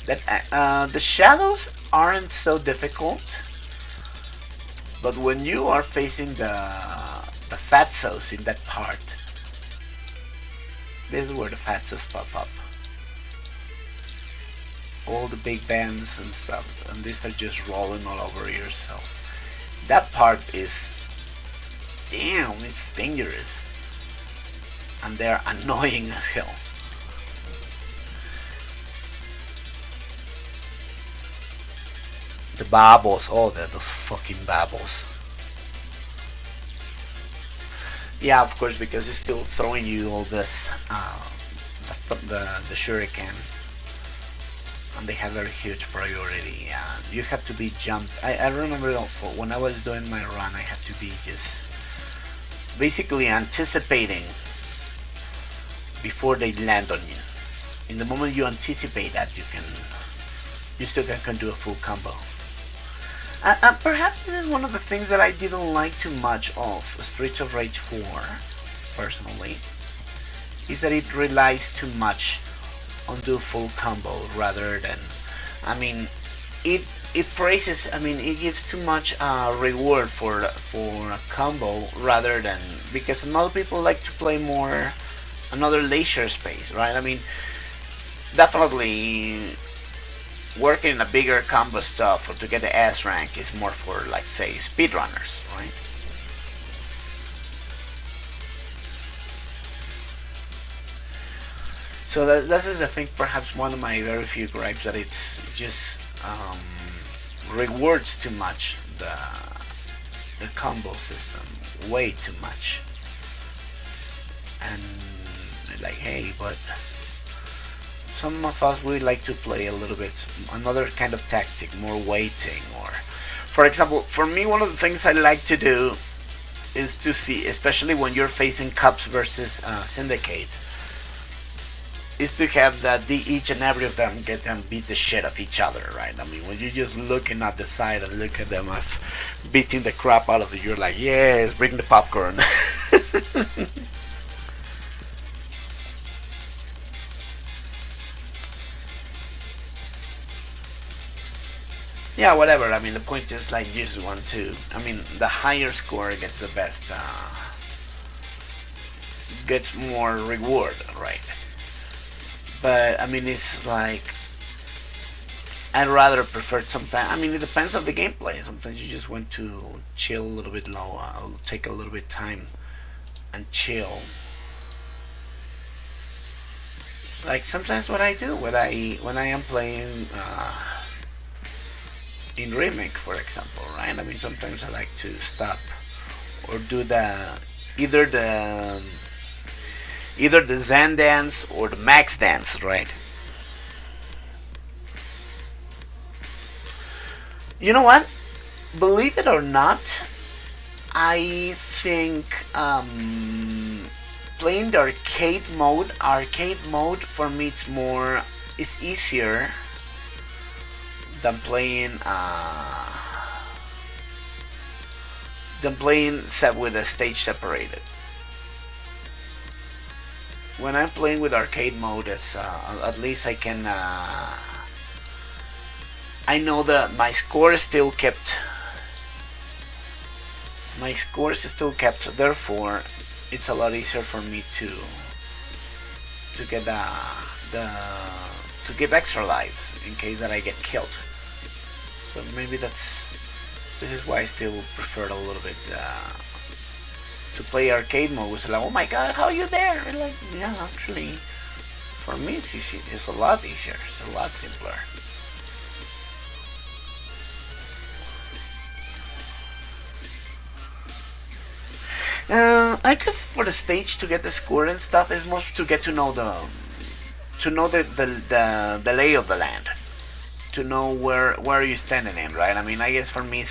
The shadows aren't so difficult, but when you are facing the fatsos in that part, this is where the fatsos pop up. All the big bands and stuff, and these are just rolling all over yourself. That part is, damn, it's dangerous. And they're annoying as hell. The babbles, oh, those fucking babbles. Yeah, of course, because it's still throwing you all this, the shuriken, and they have very huge priority. You have to be jumped. I remember when I was doing my run, I had to be just basically anticipating before they land on you. In the moment you anticipate that, you still can do a full combo. Perhaps this is one of the things that I didn't like too much of Streets of Rage 4, personally, is that it relies too much on do full combo rather than, I mean, it praises, I mean, it gives too much reward for a combo rather than, because a lot of people like to play more another leisure space, right? I mean, definitely working in a bigger combo stuff or to get the S rank is more for, like, say, speedrunners, right? So that is, I think, perhaps one of my very few gripes, that it's just rewards too much the combo system, way too much, and like, hey, but some of us, we like to play a little bit another kind of tactic, more waiting, or for example, for me, one of the things I like to do is to see, especially when you're facing Cups versus Syndicate, is to have that each and every of them get them beat the shit of each other, right? I mean, when you're just looking at the side and look at them as beating the crap out of it, you're like, yes, bring the popcorn. Yeah, whatever. I mean, the point is, like, you just want to, I mean, the higher score gets the best, gets more reward, right? But I mean, it's like, I'd rather prefer sometimes. I mean, it depends on the gameplay. Sometimes you just want to chill a little bit low. I'll take a little bit time and chill. Like sometimes what I do when I am playing in Remake, for example, right? I mean, sometimes I like to stop or do either the Zen dance or the Max dance, right? You know what? Believe it or not, I think playing the arcade mode for me it's easier than playing set with a stage separated. When I'm playing with arcade mode, it's at least I can I know that my score is still kept. Therefore, it's a lot easier for me to get to give extra lives in case that I get killed. So maybe this is why I still prefer a little bit to play arcade mode. It's like, oh my god, how are you there? And like, yeah, actually, for me it's easy. It's a lot easier. It's a lot simpler. I guess for the stage to get the score and stuff is most to get to know the lay of the land, to know where are you standing in, right? I mean, I guess for me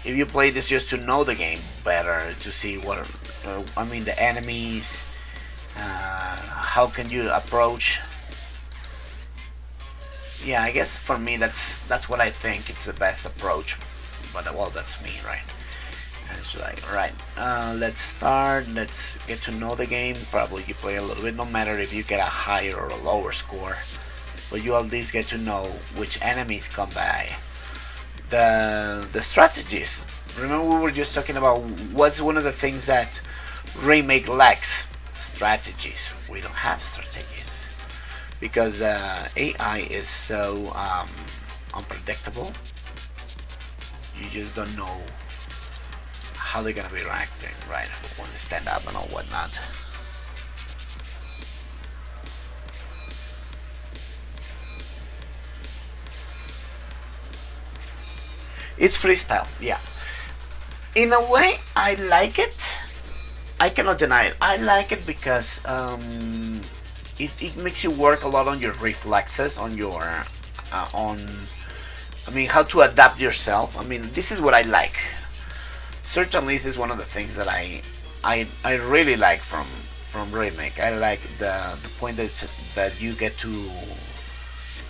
if you play this just to know the game better, to see what I mean, the enemies, how can you approach. Yeah, I guess for me that's what I think it's the best approach. But well, that's me, right? And it's like, right, let's start. Let's get to know the game. Probably you play a little bit, no matter if you get a higher or a lower score, but you at least get to know which enemies come by. The strategies. Remember, we were just talking about what's one of the things that remake lacks: strategies. We don't have strategies because AI is so unpredictable. You just don't know how they're gonna be reacting, right? When they stand up and all whatnot. It's freestyle, yeah. In a way, I like it. I cannot deny it. I like it because it makes you work a lot on your reflexes, on your on. I mean, how to adapt yourself. I mean, this is what I like. Certainly, this is one of the things that I really like from remake. I like the point that you get to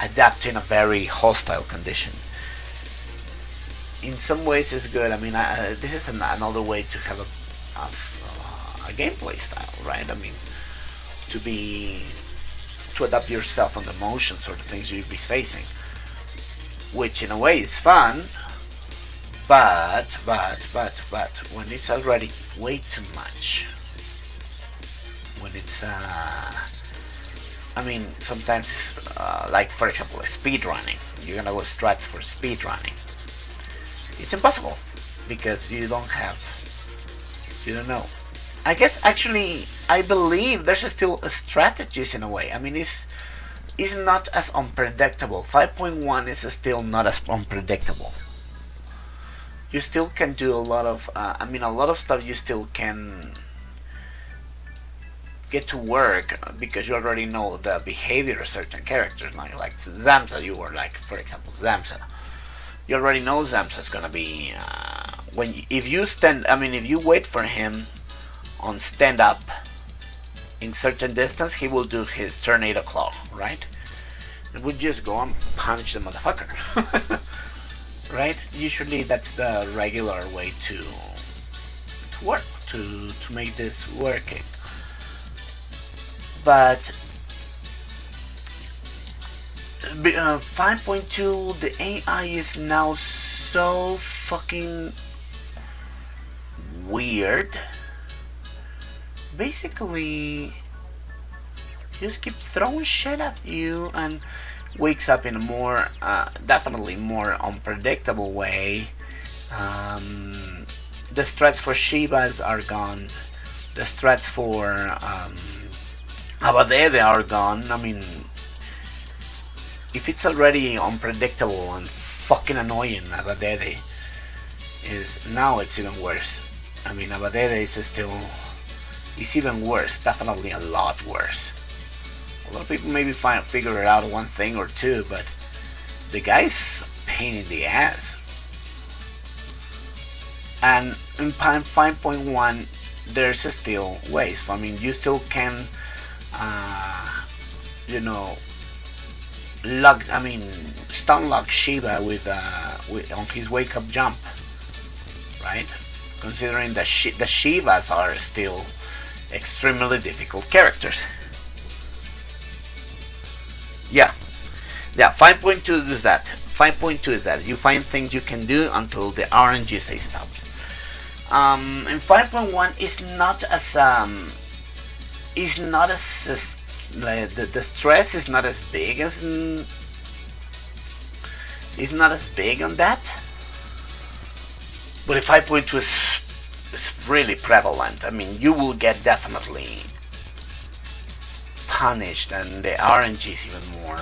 adapt in a very hostile condition. In some ways, it's good. I mean, this is another way to have a gameplay style, right? I mean, to adapt yourself on the motions or the things you'll be facing, which in a way is fun. But when it's already way too much, when it's I mean, sometimes like for example, speed running. You're gonna go strats for speed running. It's impossible because you don't know. I guess actually, I believe there's still strategies in a way. I mean, it's not as unpredictable. 5.1 is still not as unpredictable. You still can do a lot of, I mean, a lot of stuff you still can get to work because you already know the behavior of certain characters. Like Zamsa, you were like, for example, Zamsa. You already know Zamsa's gonna be if you wait for him on stand up in certain distance, he will do his tornado claw, right? It would just go and punch the motherfucker. Right? Usually that's the regular way to work, to make this working. But 5.2, the AI is now so fucking weird. Basically, just keep throwing shit at you and wakes up in a more, definitely more unpredictable way. The strats for Shivas are gone. The strats for Abadede are gone. I mean, if it's already unpredictable and fucking annoying, Abadede is now it's even worse. I mean, Abadede is still, it's even worse, definitely a lot worse. A lot of people maybe figure it out one thing or two, but the guy's a pain in the ass. And in 5.1, there's still ways. I mean, you still can, stun lock Shiva with on his wake up jump, right? Considering the Shivas are still extremely difficult characters. Yeah, 5.2 is that. 5.2 is that you find things you can do until the RNG say stops. In 5.1 the stress is not as big as is not as big on that. But in 5.2 is really prevalent. I mean, you will get definitely punished, and the RNG is even more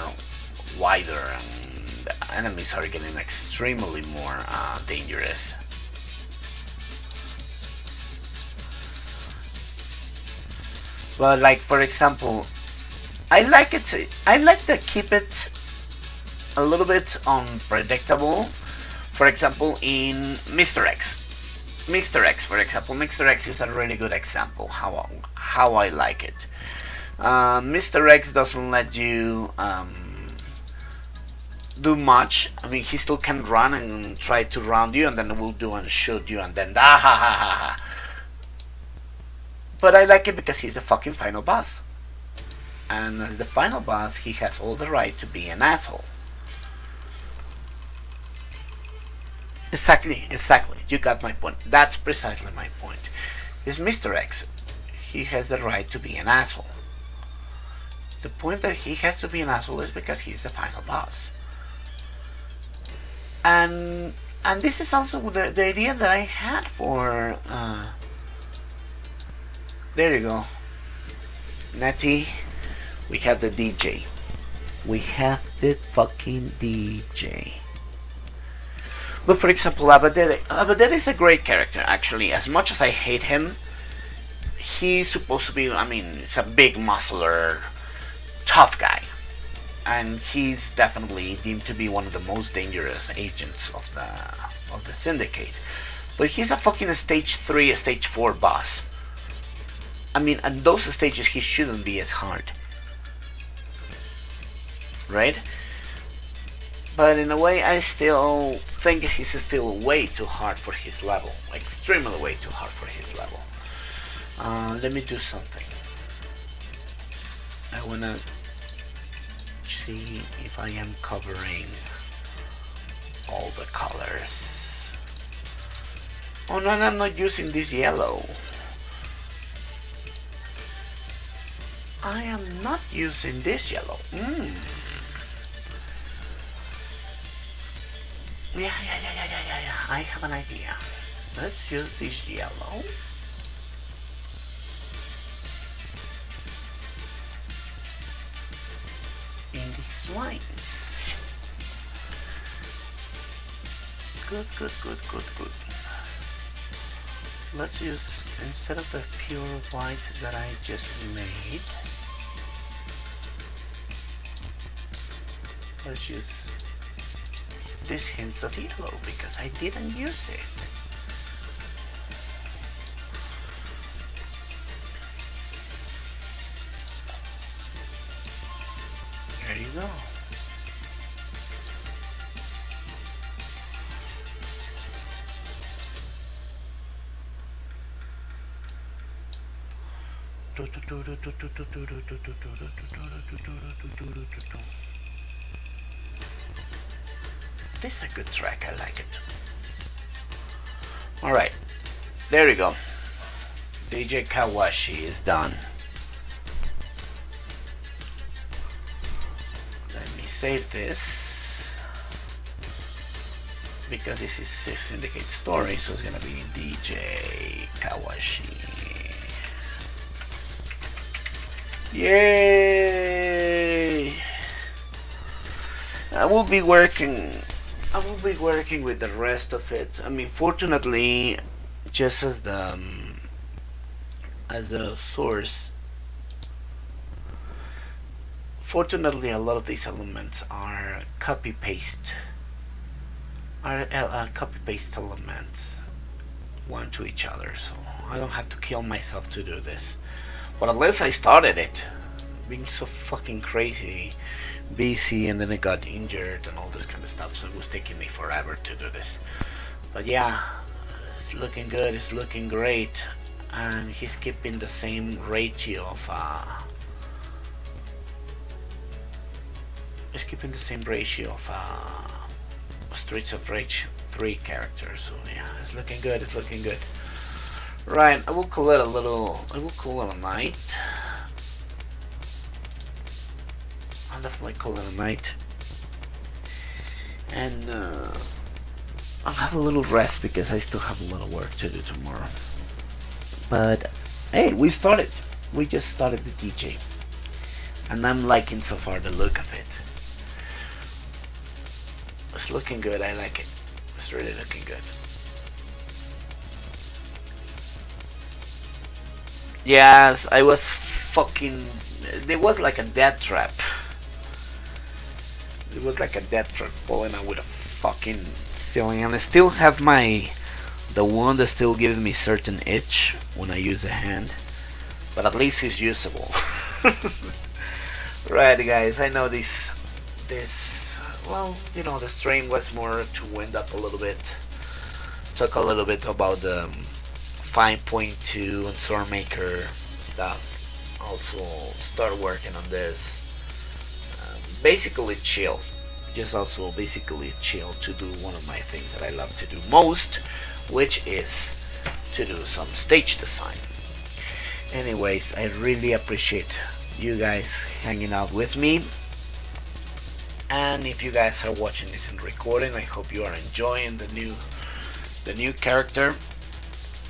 wider, and the enemies are getting extremely more dangerous. But like for example, I like to keep it a little bit unpredictable, For example, in Mr. X. For example, Mr. X is a really good example how I like it. Mr. X doesn't let you do much. I mean, he still can run and try to round you, and then will do and shoot you, and then ha ha ha ha. But I like it because he's the fucking final boss, and as the final boss, he has all the right to be an asshole. Exactly. You got my point. That's precisely my point. Is Mr. X. He has the right to be an asshole. The point that he has to be an asshole is because he's the final boss. And this is also the idea that I had for there you go, Nettie. We have the DJ. We have the fucking DJ. But for example, Abadere is a great character, actually. As much as I hate him, he's supposed to be, I mean, it's a big muscular, tough guy. And he's definitely deemed to be one of the most dangerous agents of the Syndicate. But he's a fucking stage 3, stage 4 boss. I mean, at those stages he shouldn't be as hard. Right? But in a way, I still think he's still way too hard for his level. Extremely way too hard for his level. Let me do something. I wanna see if I am covering all the colors. Oh no, I'm not using this yellow. I am not using this yellow. Yeah. I have an idea. Let's use this yellow. In these lines. Good. Let's use, instead of the pure white that I just made, let's use these hints of yellow because I didn't use it. There you go. This is a good track, I like it. Alright, there we go. DJ K-Washi is done. Let me save this, because this is a Syndicate story, so it's gonna be DJ K-Washi. Yay! I will be working with the rest of it. I mean, fortunately, just as the source, fortunately a lot of these elements are copy-paste elements one to each other, so I don't have to kill myself to do this. But at least I started it. Being so fucking crazy busy, and then I got injured and all this kind of stuff, so it was taking me forever to do this. But yeah, it's looking good, it's looking great, and he's keeping the same ratio of Streets of Rage 3 characters. So yeah, it's looking good, it's looking good. Right, I will call it a night. I'll definitely call it a night. And I'll have a little rest because I still have a little work to do tomorrow. But hey, we started. We just started the DJ. And I'm liking so far the look of it. It's looking good, I like it. It's really looking good. Yes, I was fucking... There was like a death trap. It was like a death trap falling out with a fucking stealing, and I still have the one that still gives me certain itch when I use the hand, but at least it's usable. Right, guys, I know this well, you know, the stream was more to wind up a little bit, talk a little bit about the 5.2 and SORmaker stuff, also start working on this. Basically chill, just also basically chill to do one of my things that I love to do most, which is to do some stage design. Anyways, I really appreciate you guys hanging out with me, and if you guys are watching this in recording, I hope you are enjoying the new character.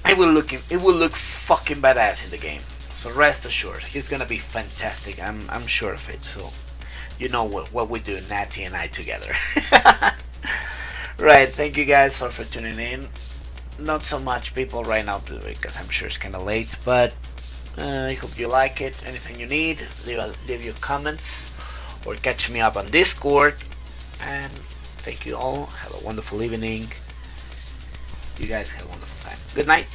It will look fucking badass in the game, so rest assured he's gonna be fantastic. I'm sure of it. So you know what we do, Natty and I together. Right, thank you guys all for tuning in. Not so much people right now because I'm sure it's kind of late, but I hope you like it. Anything you need, leave your comments or catch me up on Discord. And thank you all. Have a wonderful evening. You guys have a wonderful time. Good night.